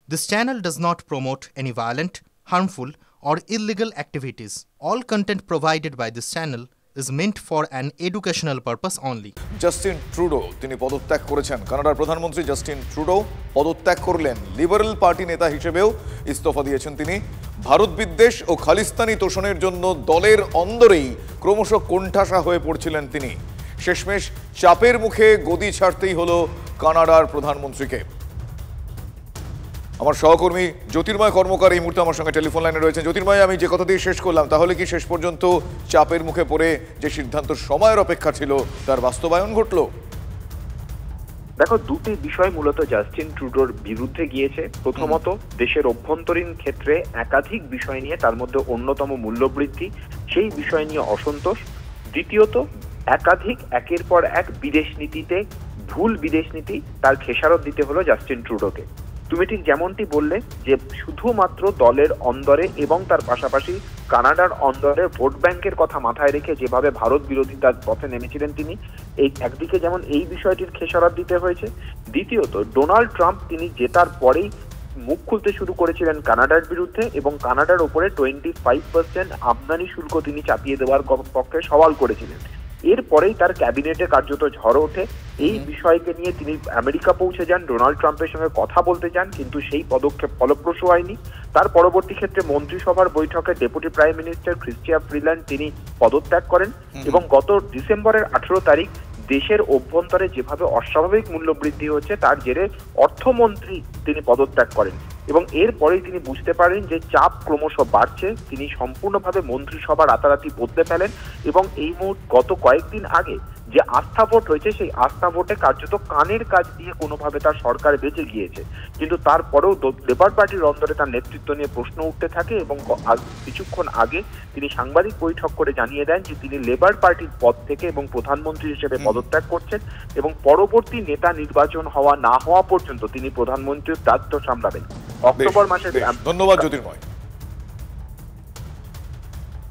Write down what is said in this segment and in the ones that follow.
This channel does not promote any violent, harmful, or illegal activities. All content provided by this channel is meant for an educational purpose only. Justin Trudeau তিনি পদত্যাগ করেছেন। কানাডার প্রধানমন্ত্রী Justin Trudeau পদত্যাগ করলেন। Liberal party নেতা হিসেবেও ইস্তফা দিয়েছেন তিনি। ভারত বিদ্বেষ ও খালিস্তানি তোষণের জন্য দলের অন্দরেই ক্রমশ কোণঠাসা হয়ে পড়ছিলেন তিনি। শেষমেশ চাপের মুখে গদি ছাড়তেই হলো কানাডার প্রধানমন্ত্রীকে। আমার সহকর্মী জ্যোতির্ময় কর্মকার এই মুহূর্তে আমার সঙ্গে টেলিফোন লাইনে রয়েছেন। জ্যোতির্ময়, আমি যে কথা দিয়ে শেষ করলাম, তাহলে কি শেষ পর্যন্ত চাপের মুখে পড়ে যে সিদ্ধান্ত সময়ের অপেক্ষা ছিল তার বাস্তবায়ন ঘটল? দেখো, দুটি বিষয় মূলত জাস্টিন ট্রুডোর বিরুদ্ধে গিয়েছে। প্রথমত, দেশের অভ্যন্তরীণ ক্ষেত্রে একাধিক বিষয় নিয়ে, তার মধ্যে অন্যতম মূল্যবৃদ্ধি, সেই বিষয় নিয়ে অসন্তোষ। দ্বিতীয়ত, একাধিক একের পর এক বিদেশ নীতিতে ভুল বিদেশ নীতি তার খেসারত দিতে হলো জাস্টিন ট্রুডোকে। তুমি ঠিক যেমনটি বললে যে শুধুমাত্র দলের অন্দরে এবং তার পাশাপাশি কানাডার অন্দরে ভোট ব্যাংকের কথা মাথায় রেখে যেভাবে ভারত বিরোধিতার পথে নেমেছিলেন তিনি, এই একদিকে যেমন এই বিষয়টির খেসারত দিতে হয়েছে, দ্বিতীয়ত ডোনাল্ড ট্রাম্প তিনি জেতার পরেই মুখ খুলতে শুরু করেছিলেন কানাডার বিরুদ্ধে এবং কানাডার উপরে 25% আমদানি শুল্ক তিনি চাপিয়ে দেওয়ার পক্ষে সওয়াল করেছিলেন। এরপরেই তার ক্যাবিনেটে কার্যত ঝড় ওঠে। এই বিষয়কে নিয়ে তিনি আমেরিকা পৌঁছে যান, ডোনাল্ড ট্রাম্পের সঙ্গে কথা বলতে যান, কিন্তু সেই পদক্ষেপ ফলপ্রসূ হয়নি। তার পরবর্তী ক্ষেত্রে মন্ত্রিসভার বৈঠকে deputy prime minister Chrystia Freeland তিনি পদত্যাগ করেন এবং গত ডিসেম্বরের 18 তারিখ দেশের অভ্যন্তরে যেভাবে অস্বাভাবিক মূল্যবৃদ্ধি হচ্ছে তার জেরে অর্থমন্ত্রী তিনি পদত্যাগ করেন এবং এরপরেই তিনি বুঝতে পারেন যে চাপ ক্রমশ বাড়ছে। তিনি সম্পূর্ণভাবে মন্ত্রিসভা রাতারাতি বদলে ফেলেন এবং এই গত কয়েকদিন আগে যে আস্থা ভোট হয়েছে সেই আস্থা ভোটে কার্যত কানের কাজ দিয়ে কোনোভাবে তার সরকার বেঁচে গিয়েছে, কিন্তু তারপরেও লেবার পার্টির অন্দরে তার নেতৃত্ব নিয়ে প্রশ্ন উঠতে থাকে এবং কিছুক্ষণ আগে তিনি সাংবাদিক বৈঠক করে জানিয়ে দেন যে তিনি লেবার পার্টির পদ থেকে এবং প্রধানমন্ত্রী হিসেবে পদত্যাগ করছেন এবং পরবর্তী নেতা নির্বাচন হওয়া না হওয়া পর্যন্ত তিনি প্রধানমন্ত্রীর দায়িত্ব সামলাবেন। অক্টোবর মাসে। ধন্যবাদ জ্যোতির্ময়।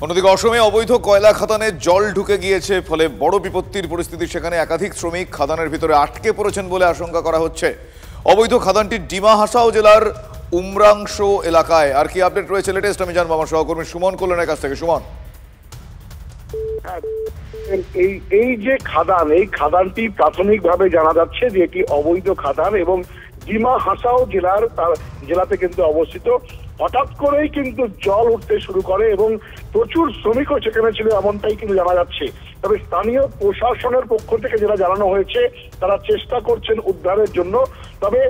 অন্যদিকে অসমে অবৈধ কয়লা খাদানে জল ঢুকে গিয়েছে, ফলে বড় বিপত্তির পরিস্থিতি সেখানে। একাধিক শ্রমিক খাদানের ভিতরে আটকে পড়েছেন বলে আশঙ্কা করা হচ্ছে। অবৈধ খাদানটি ডিমা হাসাও জেলার উমরাংশ এলাকায়। আর কি আপডেট রয়েছে লেটেস্ট আমি জানবো আমার সহকর্মী সুমন কল্যাণের কাছ থেকে। সুমন, এই যে খাদান, এই খাদানটি প্রাথমিকভাবে জানা যাচ্ছে যে এটি অবৈধ খাদান এবং ডিমা হাসাও জেলাতে কিন্তু অবস্থিত। হঠাৎ করেই কিন্তু জল উঠতে শুরু করে এবং প্রচুর শ্রমিকও সেখানে ছিল এমনটাই কিন্তু জানা যাচ্ছে। তবে স্থানীয় প্রশাসনের পক্ষ থেকে যেটা জানানো হয়েছে তারা চেষ্টা করছেন উদ্ধারের জন্য। তবে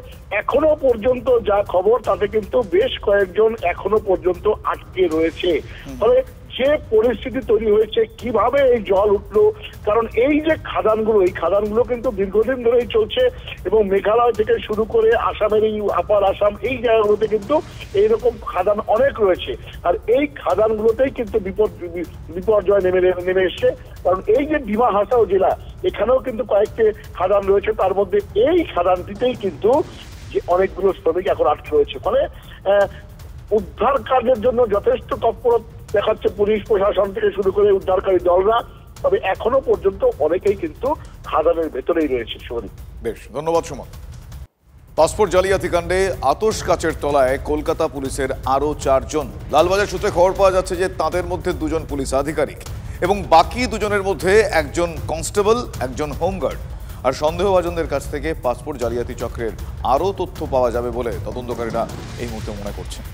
এখনো পর্যন্ত যা খবর তাতে কিন্তু বেশ কয়েকজন এখনো পর্যন্ত আটকে রয়েছে। তবে যে পরিস্থিতি তৈরি হয়েছে, কিভাবে এই জল উঠলো, কারণ এই যে খাদানগুলো, এই খাদানগুলো কিন্তু দীর্ঘদিন ধরেই চলছে এবং মেঘালয় থেকে শুরু করে আসামের এই আপার আসাম এই জায়গাগুলোতে কিন্তু এইরকম খাদান অনেক রয়েছে। আর এই খাদানগুলোতেই কিন্তু বিপর্যয় নেমে এসছে। কারণ এই যে ডিমা হাসাও জেলা, এখানেও কিন্তু কয়েকটি খাদান রয়েছে, তার মধ্যে এই খাদানটিতেই কিন্তু যে অনেকগুলো শ্রমিক এখন আটকে রয়েছে। ফলে উদ্ধার কার্যের জন্য যথেষ্ট তৎপরতা দেখাচ্ছে পুলিশ প্রশাসন থেকে শুরু করে উদ্ধারকারী দলরা। তবে এখনো পর্যন্ত অনেকেই কিন্তু খাদানের ভেতরেই রয়েছে। বেশ, ধন্যবাদ সুমন। পাসপোর্ট জালিয়াতি কাণ্ডে আতশ কাচের তলায় কলকাতা পুলিশের আরো 4 জন। লালবাজার সূত্রে খবর পাওয়া যাচ্ছে যে তাদের মধ্যে 2 জন পুলিশ আধিকারিক এবং বাকি 2 জনের মধ্যে একজন কনস্টেবল, একজন হোমগার্ড। আর সন্দেহভাজনদের কাছ থেকে পাসপোর্ট জালিয়াতি চক্রের আরো তথ্য পাওয়া যাবে বলে তদন্তকারীরা এই মুহূর্তে মনে করছেন।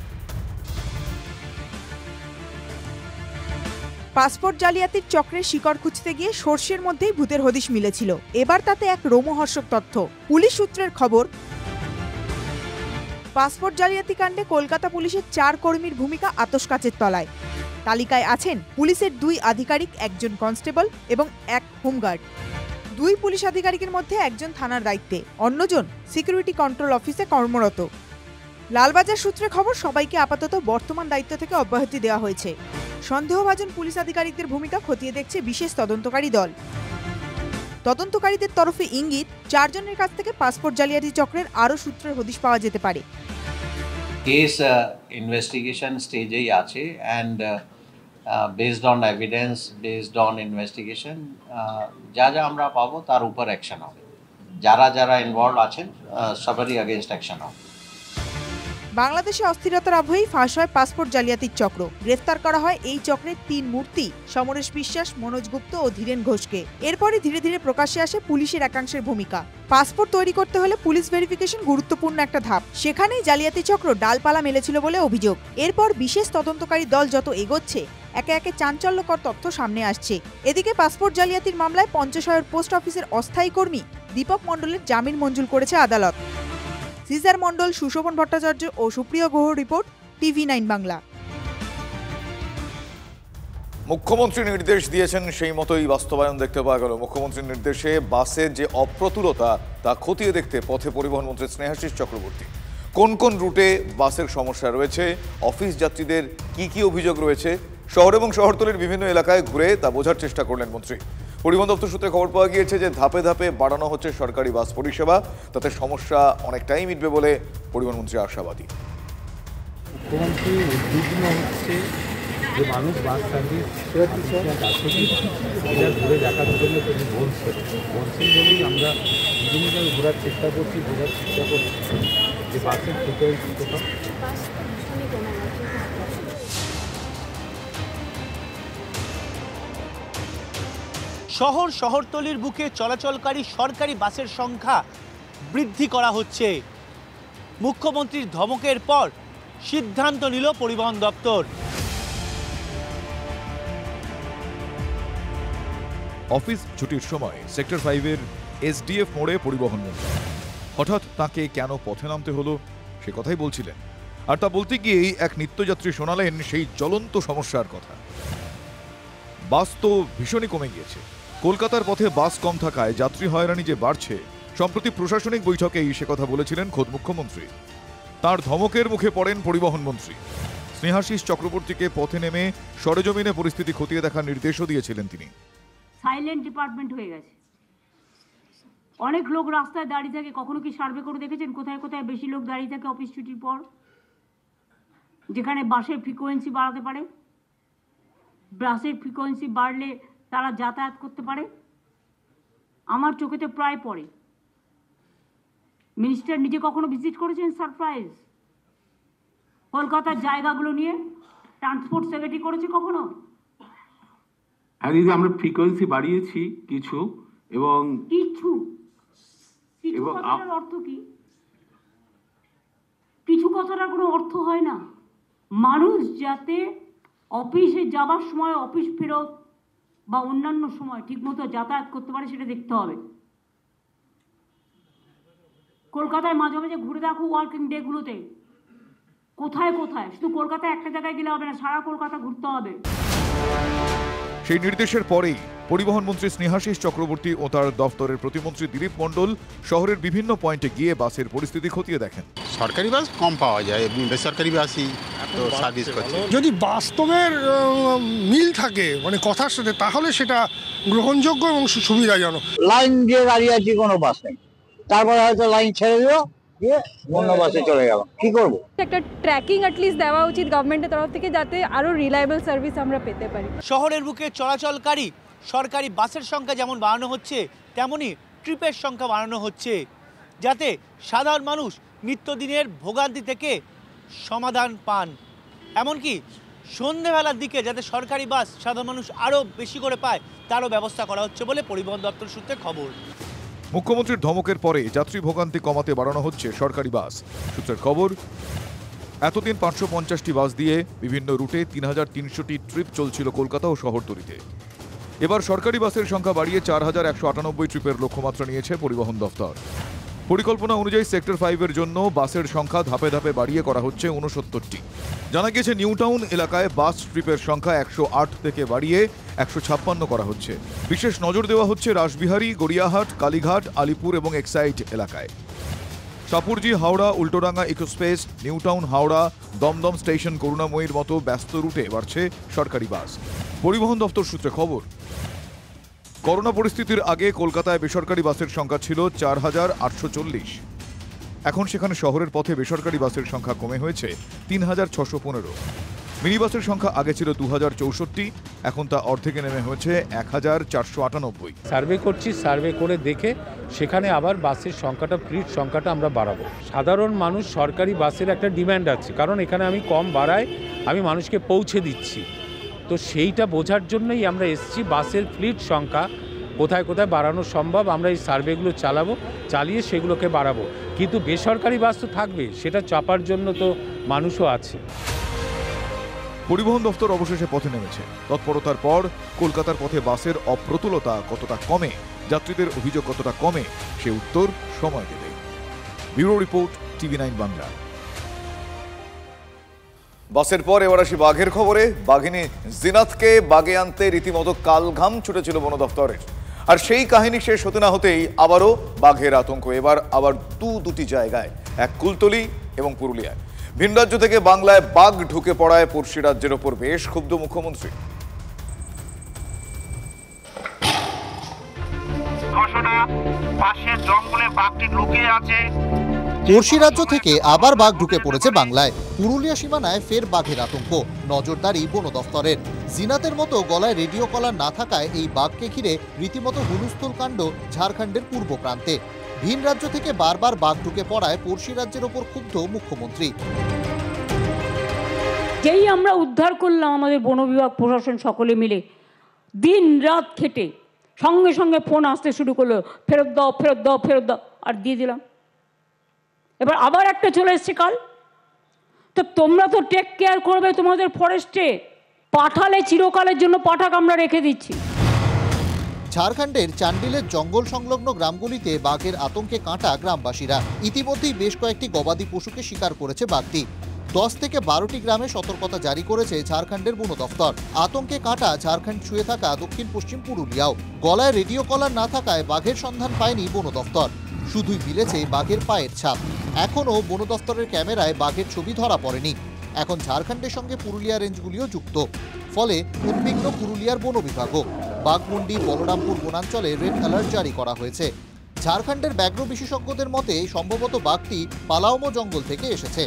পাসপোর্ট জালিয়াতির চক্রের শিকড় খুঁজতে গিয়ে সর্ষের মধ্যেই ভূতের হদিশ মিলেছিল। এবার তাতে এক রোমহর্ষক তথ্য। পুলিশ সূত্রের খবর, পাসপোর্ট জালিয়াতি কাণ্ডে কলকাতা পুলিশের 4 কর্মীর ভূমিকা আতশ কাচের তলায়। তালিকায় আছেন পুলিশের 2 আধিকারিক, একজন কনস্টেবল এবং 1 হোমগার্ড। 2 পুলিশ আধিকারিকের মধ্যে একজন থানার দায়িত্বে, অন্যজন সিকিউরিটি কন্ট্রোল অফিসে কর্মরত। লালবাজার সূত্রে খবর, সবাইকে আপাতত বর্তমান দায়িত্ব থেকে অব্যাহতি দেওয়া হয়েছে। সন্দেহভাজন পুলিশ আধিকারিকদের ভূমিকা খতিয়ে দেখছে বিশেষ তদন্তকারী দল। তদন্তকারীদের তরফে ইঙ্গিত, 4 জনের কাছ থেকে পাসপোর্ট জালিয়াতি চক্রের আরও সূত্রের হদিশ পাওয়া যেতে পারে। কেস ইনভেস্টিগেশন স্টেজেই আছে and based on evidence, based on investigation যা যা আমরা পাবো তার উপর অ্যাকশন হবে। যারা যারা ইনভলভ আছেন সবারই अगेंस्ट অ্যাকশন হবে। বাংলাদেশে অস্থিরতার আবহেই ফাঁস হয় পাসপোর্ট জালিয়াতির চক্র। গ্রেফতার করা হয় এই চক্রের ৩ মূর্তি সমরেশ বিশ্বাস, মনোজ গুপ্ত ও ধীরেন ঘোষকে। এরপরই ধীরে ধীরে প্রকাশ্যে আসে পুলিশের একাংশের ভূমিকা। পাসপোর্ট তৈরি করতে হলে পুলিশ ভেরিফিকেশন গুরুত্বপূর্ণ একটা ধাপ। সেখানেই জালিয়াতি চক্র ডালপালা মেলেছিল বলে অভিযোগ। এরপর বিশেষ তদন্তকারী দল যত এগোচ্ছে একে একে চাঞ্চল্যকর তথ্য সামনে আসছে। এদিকে পাসপোর্ট জালিয়াতির মামলায় পঞ্চশহর পোস্ট অফিসের অস্থায়ী কর্মী দীপক মণ্ডলের জামিন মঞ্জুর করেছে আদালত। সিজার মণ্ডল, সুশোভন ভট্টাচার্য ও সুপ্রিয় গুহ রিপোর্ট, TV9 বাংলা। মুখ্যমন্ত্রী নির্দেশ দিয়েছেন, সেই মতোই বাস্তবায়ন দেখতে পাওয়া গেল। মুখ্যমন্ত্রীর নির্দেশে বাসের যে অপ্রতুলতা তা খতিয়ে দেখতে পথে পরিবহন মন্ত্রী স্নেহাশিস চক্রবর্তী। কোন কোন রুটে বাসের সমস্যা রয়েছে, অফিস যাত্রীদের কি কি অভিযোগ রয়েছে, শহর এবং শহরতলির বিভিন্ন এলাকায় ঘুরে তা বোঝার চেষ্টা করলেন মন্ত্রী। পরিবহন দপ্তর সূত্রে খবর পাওয়া গিয়েছে যে ধাপে ধাপে বাড়ানো হচ্ছে সরকারি বাস পরিষেবা, তাতে সমস্যা অনেকটাই মিটবে বলে পরিবহন মন্ত্রী আশাবাদী। মুখ্যমন্ত্রী উদ্বিগ্ন হচ্ছে যে মানুষ বাস সার্ভিস ঘুরে দেখার জন্য তিনি বলছেন বলেই আমরা বিভিন্ন জায়গায় ঘোরার চেষ্টা করছি, বোঝার চেষ্টা করছি যে বাসের ফ্রিকোয়েন্সি কোথাও। শহর শহরতলির বুকে চলাচলকারী সরকারি বাসের সংখ্যা বৃদ্ধি করা হচ্ছে। মুখ্যমন্ত্রীর ধমকের পর সিদ্ধান্ত নিল পরিবহন দপ্তর। অফিস ছুটির সময় সেক্টর 5-এর SDF মোড়ে পরিবহন মন্ত্রী হঠাৎ তাকে কেন পথে নামতে হলো সে কথাই বলছিলেন। আর তা বলতে গিয়েই এক নিত্যযাত্রী শোনালেন সেই জ্বলন্ত সমস্যার কথা। বাস তো ভীষণই কমে গিয়েছে। কলকাতার পথে বাস কম থাকায় যাত্রী হয়রানি যে বাড়ছে, সম্প্রতি প্রশাসনিক বৈঠকেই সে কথা বলেছিলেন খোদ মুখ্যমন্ত্রী। তার ধমকের মুখে পড়েন পরিবহন মন্ত্রী। স্নেহাশিস চক্রবর্তীকে পথে নেমে সরেজমিনে পরিস্থিতি খতিয়ে দেখার নির্দেশও দিয়েছিলেন তিনি। সাইলেন্ট ডিপার্টমেন্ট হয়ে গেছে। অনেক লোক রাস্তায় দাঁড়িয়ে থাকে। কখনো কি সার্ভে করে দেখেছেন কোথায় কোথায় বেশি লোক দাঁড়িয়ে থাকে অফিস ছুটির পর, যেখানে বাসের ফ্রিকোয়েন্সি বাড়াতে পারে? বাসের ফ্রিকোয়েন্সি বাড়লে তারা যাতায়াত করতে পারে। আমার চোখেতে প্রায় পড়ে। মিনিস্টার নিজে কখনো ভিজিট করেছেন সারপ্রাইজ কলকাতার জায়গাগুলো নিয়ে? ট্রান্সপোর্ট সেক্রেটারি করেছে কখনো? আর এই যে আমরা ফ্রিকোয়েন্সি বাড়িয়েছি কিছু, এবং কিছু কথাটার অর্থ কি? কিছু কথাটার কোনো অর্থ হয় না। মানুষ যাতে অফিসে যাবার সময়, অফিস ফেরত বা অন্যান্য সময় ঠিকমতো যাতায়াত করতে পারে সেটা দেখতে হবে। কলকাতায় মাঝে মাঝে ঘুরে দেখো ওয়ার্কিং ডেগুলোতে কোথায় কোথায়, শুধু কলকাতায় একটা জায়গায় গেলে হবে না, সারা কলকাতা ঘুরতে হবে। সেই নির্দেশের পরেই পরিবহন মন্ত্রী স্নেহাশিস চক্রবর্তী ও তার দপ্তরের প্রতিমন্ত্রী দিলীপ মণ্ডল শহরের বিভিন্ন পয়েন্টে গিয়ে বাসের পরিস্থিতি খতিয়ে দেখেন। সরকারি বাস কম পাওয়া যায়, বেসরকারি বাসই তো সার্ভিস করছে। যদি বাস্তবের মিল থাকে মানে কথার সাথে, তাহলে সেটা গ্রহণযোগ্য এবং সুবিধাজনক। লাইন দিয়ে দাঁড়িয়ে আছি, কোনো বাস নেই, তারপরে হয়তো লাইন ছেড়ে দিল, দিয়ে অন্য বাসে চলে গেল, কি করব? একটা ট্র্যাকিং অ্যাটলিস্ট দেওয়া উচিত গভর্নমেন্টের তরফ থেকে, যাতে আরো রিলায়েবল সার্ভিস আমরা পেতে পারি। শহরের বুকে চলাচলকারী সরকারি বাসের সংখ্যা যেমন বাড়ানো হচ্ছে, তেমনি ট্রিপের সংখ্যা বাড়ানো হচ্ছে, যাতে সাধারণ মানুষ নিত্যদিনের ভোগান্তি থেকে সমাধান পান। এমনকি সন্ধ্যেবেলার দিকে যাতে সরকারি বাস সাধারণ মানুষ আরও বেশি করে পায়, তারও ব্যবস্থা করা হচ্ছে বলে পরিবহন দপ্তর সূত্রে খবর। মুখ্যমন্ত্রীর ধমকের পরে যাত্রী ভোগান্তি কমাতে বাড়ানো হচ্ছে সরকারি বাস। সূত্রের খবর, এতদিন 550টি বাস দিয়ে বিভিন্ন রুটে 3300টি ট্রিপ চলছিল কলকাতা ও শহরতলিতে। এবার সরকারি বাসের সংখ্যা বাড়িয়ে 4198 ট্রিপের লক্ষ্যমাত্রা নিয়েছে পরিবহন দপ্তর। পরিকল্পনা অনুযায়ী সেক্টর 5-এর জন্য বাসের সংখ্যা ধাপে ধাপে বাড়িয়ে করা হচ্ছে 69টি। জানা গেছে নিউ টাউন এলাকায় বাস ট্রিপের সংখ্যা 108 থেকে বাড়িয়ে 156 করা হচ্ছে। বিশেষ নজর দেওয়া হচ্ছে রাসবিহারী, গড়িয়াহাট, কালীঘাট, আলিপুর এবং এক্সাইড এলাকায়। Shapoorji, Howrah, Ultadanga Ecospace, New Town Howrah, Dumdum station, করুণাময়ীর মতো ব্যস্ত রুটে বাড়ছে সরকারি বাস। পরিবহন দপ্তর সূত্রে খবর, করোনা পরিস্থিতির আগে কলকাতায় বেসরকারি বাসের সংখ্যা ছিল 4840। এখন সেখানে শহরের পথে বেসরকারি বাসের সংখ্যা কমে হয়েছে 3615। মিনি বাসের সংখ্যা আগে ছিল 2064, এখন তা অর্ধেকে নেমে হয়েছে 1498। সার্ভে করছি, সার্ভে করে দেখে সেখানে আবার বাসের সংখ্যাটা, ফ্লিট সংখ্যাটা আমরা বাড়াবো। সাধারণ মানুষ সরকারি বাসের একটা ডিম্যান্ড আছে, কারণ এখানে আমি কম ভাড়ায় আমি মানুষকে পৌঁছে দিচ্ছি। তো সেইটা বোঝার জন্যই আমরা এসেছি। বাসের ফ্লিট সংখ্যা কোথায় কোথায় বাড়ানো সম্ভব আমরা এই সার্ভেগুলো চালিয়ে সেগুলোকে বাড়াবো। কিন্তু বেসরকারি বাস তো থাকবে, সেটা চাপার জন্য তো মানুষও আছে। পরিবহন দফতর অবশেষে পথে নেমেছে। তৎপরতার পর কলকাতার পথে বাসের অপ্রতুলতা কতটা কমে, যাত্রীদের অভিযোগ কতটা কমে, সে উত্তর সময় দেবে। Bureau report, TV9 Bangla. বাসের পর এবার আসি বাঘের খবরে। বাঘিনী জিনাতকে বাগে আনতে রীতিমতো কালঘাম ছুটেছিল বন দফতরের, আর সেই কাহিনী শেষ হতে না হতেই আবারও বাঘের আতঙ্ক। এবার আবার দুটি জায়গায়, এক কুলতলি এবং পুরুলিয়ায়। ভিন রাজ্য থেকে বাংলায় বাঘ ঢুকে পড়ায় পড়শি রাজ্যের ওপর বেশ ক্ষুব্ধ মুখ্যমন্ত্রী। পড়শি রাজ্য থেকে আবার বাঘ ঢুকে পড়েছে বাংলায়। পুরুলিয়া সীমানায় ফের বাঘের আতঙ্ক, নজরদারি বন দফতরের। জিনাতের মতো গলায় রেডিও কলার না থাকায় এই বাঘকে ঘিরে রীতিমতো হুলস্থুল কাণ্ড ঝাড়খণ্ডের পূর্ব প্রান্তে। ভিন রাজ্য থেকে বারবার বাঘ ঢুকে পড়ায় পড়শি রাজ্যের ওপর ক্ষুব্ধ মুখ্যমন্ত্রী। যেই আমরা উদ্ধার করলাম, আমাদের বন বিভাগ প্রশাসন সকলে মিলে দিন রাত খেটে, সঙ্গে সঙ্গে ফোন আসতে শুরু করলো, ফেরত দাও ফেরত দাও ফেরত দাও, আর দিয়ে দিলাম। এবার আবার একটা চলে এসছে কাল। তো তোমরা তো টেক কেয়ার করবে তোমাদের ফরেস্টে, পাঠালে চিরকালের জন্য পাঠাক আমরা রেখে দিচ্ছি। ঝাড়খণ্ডের চান্ডিলের জঙ্গল সংলগ্ন গ্রামগুলিতে বাঘের আতঙ্কে কাঁটা গ্রামবাসীরা। ইতিমধ্যেই বেশ কয়েকটি গবাদি পশুকে শিকার করেছে বাঘটি। 10 থেকে 12টি গ্রামে সতর্কতা জারি করেছে ঝাড়খণ্ডের বন দফতর। আতঙ্কে কাঁটা ঝাড়খণ্ড ছুঁয়ে থাকা দক্ষিণ পশ্চিম পুরুলিয়াও। গলায় রেডিও কলার না থাকায় বাঘের সন্ধান পায়নি বন দফতর, শুধুই মিলেছে বাঘের পায়ের ছাপ। এখনও বন দফতরের ক্যামেরায় বাঘের ছবি ধরা পড়েনি। এখন ঝাড়খণ্ডের সঙ্গে পুরুলিয়া রেঞ্জগুলিও যুক্ত, ফলে উদ্বিগ্ন পুরুলিয়ার বন বিভাগও। বাঘমুন্ডি বলরামপুর বনাঞ্চলে রেড অ্যালার্ট জারি করা হয়েছে। ঝাড়খণ্ডের ব্যাঘ্র বিশেষজ্ঞদের মতে সম্ভবত বাঘটি পালাওমো জঙ্গল থেকে এসেছে।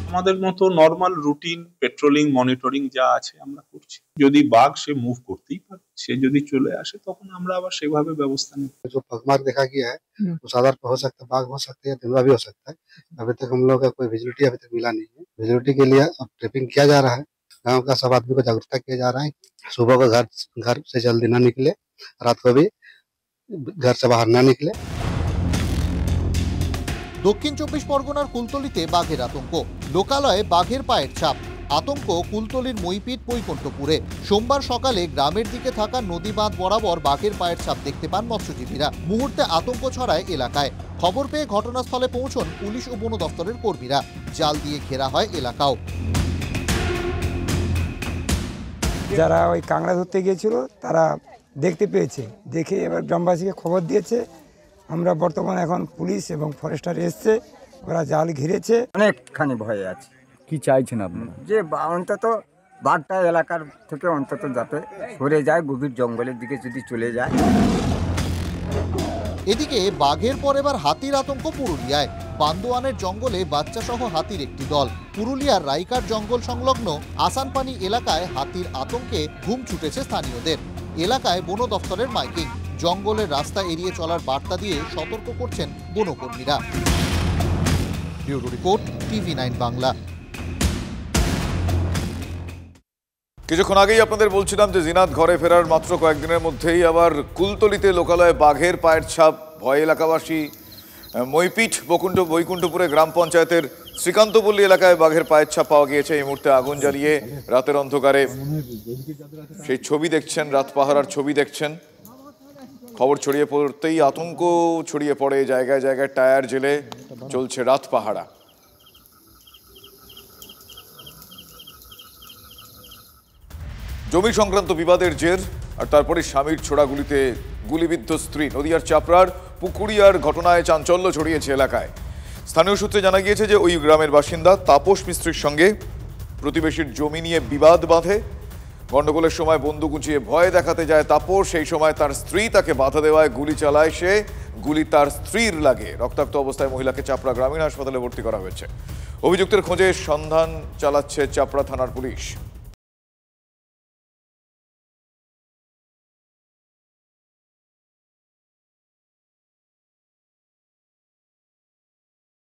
আমাদের মতো নর্মাল রুটিন পেট্রোলিং মনিটরিং যা আছে আমরা করছি। যদি বাঘ সে মুভ করতেই পারে, সে যদি চলে আসে তখন আমরা আবার সেভাবে ব্যবস্থা নেব। जो पगमार्क देखा गया है वो साधारण हो सकता है, बाघ हो सकते हैं, धुआं भी हो सकता है। अभी तक हम लोग का कोई विजिबिलिटी अभी तक मिला नहीं है। विजिबिलिटी के लिए अब ट्रिपिंग किया जा रहा है, गांव का सब आदमी को जागरूकता किया जा रहा है। सुबह को घर से जल्दी ना निकले, रात को भी घर से बाहर ना निकले। দক্ষিণ 24 পরগনার কুলতলিতে বাঘের আতঙ্ক, লোকালয়ে বাঘের পায়ের ছাপ। আতঙ্ক কুলতলির মইপিট বৈকুণ্ঠপুরে। সোমবার সকালে গ্রামের দিকে থাকা নদী বাঁধ বরাবর বাঘের পায়ের ছাপ দেখতে পান মৎস্যজীবীরা। মুহূর্তে আতঙ্ক ছড়ায় এলাকায়। খবর পেয়ে ঘটনাস্থলে পৌঁছন পুলিশ ও বন দফতরের কর্মীরা। জাল দিয়ে ঘেরা হয় এলাকাও। যারা ওই কাঁকড়া ধরতে গিয়েছিল তারা দেখতে পেয়েছে, দেখে এবার গ্রামবাসীকে খবর দিয়েছে। আমরা বর্তমানে এখন পুলিশ এবং ফরেস্টার এসছে, ওরা জাল ঘিরেছে। অনেকখানি ভয়ে আছে। কি চাইছেন আপনারা? যে অন্তত বাঘটা এলাকার থেকে অন্তত যাতে সরে যায়, গভীর জঙ্গলের দিকে যদি চলে যায়। এদিকে বাঘের পর এবার হাতির আতঙ্ক পুরুলিয়ায়। বান্দোয়ানের জঙ্গলে বাচ্চা সহ হাতির একটি দল। পুরুলিয়ার রাইকার জঙ্গল সংলগ্ন আসানপানি এলাকায় হাতির আতঙ্কে ঘুম ছুটেছে স্থানীয়দের। এলাকায় বন দফতরের মাইকিং, জঙ্গলের রাস্তা এড়িয়ে চলার বার্তা দিয়ে সতর্ক করছেন বনকর্মীরা। Bureau report, TV9 Bangla. কিছুক্ষণ আগেই আপনাদের বলছিলাম যে জিনাত ঘরে ফেরার মাত্র কয়েকদিনের মধ্যেই আবার কুলতলিতে লোকালয়ে বাঘের পায়ের ছাপ। ভয় এলাকাবাসী। মইপিট বৈকুণ্ঠপুরে গ্রাম পঞ্চায়েতের শ্রীকান্তপল্লী এলাকায় বাঘের পায়ের ছাপ পাওয়া গিয়েছে। এই মুহূর্তে আগুন জ্বালিয়ে রাতের অন্ধকারে সেই ছবি দেখছেন, রাত পাহারার ছবি দেখছেন। খবর ছড়িয়ে পড়তেই আতঙ্ক ছড়িয়ে পড়ে জায়গায় জায়গায়। টায়ার জেলে চলছে রাত পাহারা। জমি সংক্রান্ত বিবাদের জের, আর তারপরে স্বামীর ছোড়া গুলিতে গুলিবিদ্ধ স্ত্রী। নদিয়ার চাপড়ার পুকুরিয়ার ঘটনায় চাঞ্চল্য ছড়িয়েছে এলাকায়। স্থানীয় সূত্রে জানা গিয়েছে যে ওই গ্রামের বাসিন্দা তাপস মিস্ত্রির সঙ্গে প্রতিবেশীর জমি নিয়ে বিবাদ বাঁধে। গন্ডগোলের সময় বন্দুক উঁচিয়ে ভয় দেখাতে যায় তাপস। সেই সময় তার স্ত্রী তাকে বাধা দেওয়ায় গুলি চালায় সে। গুলি তার স্ত্রীর লাগে। রক্তাক্ত অবস্থায় মহিলাকে চাপড়া গ্রামীণ হাসপাতালে ভর্তি করা হয়েছে। অভিযুক্তের খোঁজে সন্ধান চালাচ্ছে চাপড়া থানার পুলিশ।